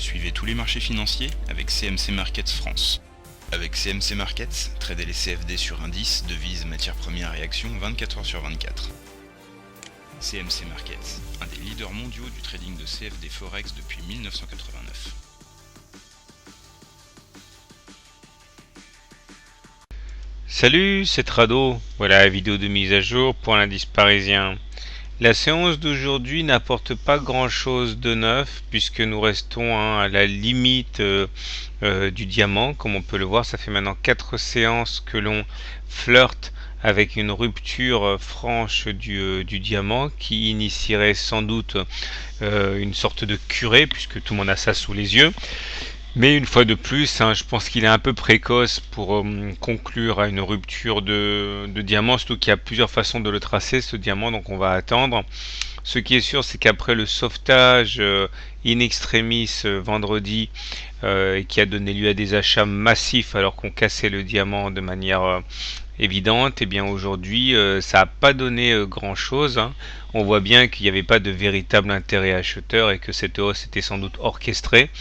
Suivez tous les marchés financiers avec CMC Markets France. Avec CMC Markets, tradez les CFD sur indices, devises, matières premières et actions 24 heures sur 24. CMC Markets, un des leaders mondiaux du trading de CFD Forex depuis 1989. Salut, c'est Trado. Voilà la vidéo de mise à jour pour l'indice parisien. La séance d'aujourd'hui n'apporte pas grand chose de neuf puisque nous restons à la limite du diamant. Comme on peut le voir, ça fait maintenant 4 séances que l'on flirte avec une rupture franche du diamant qui initierait sans doute une sorte de curée puisque tout le monde a ça sous les yeux. Mais une fois de plus, je pense qu'il est un peu précoce pour conclure à une rupture de diamant, surtout qu'il y a plusieurs façons de le tracer, ce diamant, donc on va attendre. Ce qui est sûr, c'est qu'après le sauvetage in extremis vendredi, qui a donné lieu à des achats massifs alors qu'on cassait le diamant de manière évidente, et bien aujourd'hui ça n'a pas donné grand chose. On voit bien qu'il n'y avait pas de véritable intérêt acheteur et que cette hausse était sans doute orchestrée.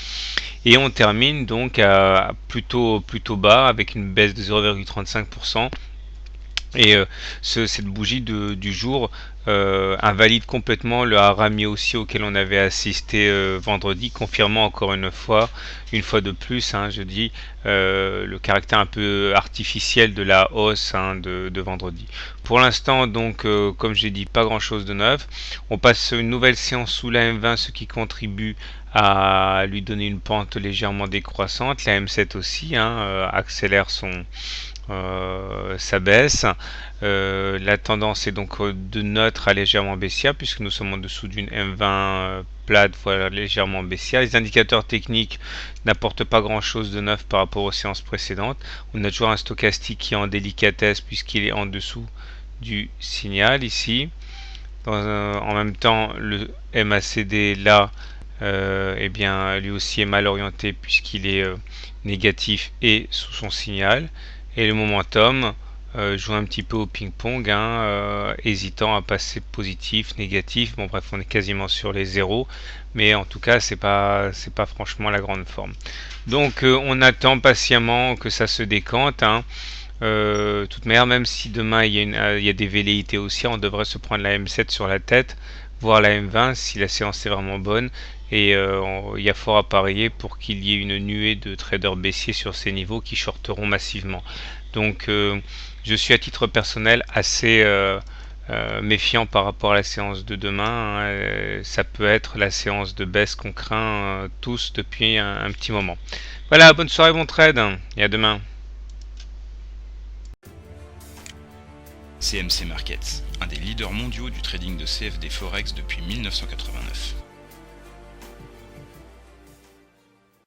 Et on termine donc à plutôt bas avec une baisse de 0,35%. Et cette bougie du jour invalide complètement le harami haussier auquel on avait assisté vendredi, confirmant encore une fois de plus, je dis, le caractère un peu artificiel de la hausse de vendredi. Pour l'instant, donc, comme j'ai dit, pas grand chose de neuf. On passe une nouvelle séance sous la M20, ce qui contribue à lui donner une pente légèrement décroissante. La M7 aussi accélère sa baisse. La tendance est donc de neutre à légèrement baissière puisque nous sommes en dessous d'une M20 plate, voilà, légèrement baissière. Les indicateurs techniques n'apportent pas grand chose de neuf par rapport aux séances précédentes. On a toujours un stochastique qui est en délicatesse puisqu'il est en dessous du signal ici. En même temps, le MACD là, eh bien, lui aussi est mal orienté puisqu'il est négatif et sous son signal. Et le momentum joue un petit peu au ping-pong, hésitant à passer positif, négatif. Bon bref, on est quasiment sur les zéros, mais en tout cas c'est pas franchement la grande forme. Donc on attend patiemment que ça se décante. Toute manière, même si demain il y a des velléités haussières, on devrait se prendre la M7 sur la tête, voire la M20 si la séance est vraiment bonne. Et il y a fort à parier pour qu'il y ait une nuée de traders baissiers sur ces niveaux qui shorteront massivement. Donc je suis à titre personnel assez méfiant par rapport à la séance de demain. Ça peut être la séance de baisse qu'on craint tous depuis un petit moment. Voilà, bonne soirée, bon trade et à demain. CMC Markets, un des leaders mondiaux du trading de CFD Forex depuis 1989.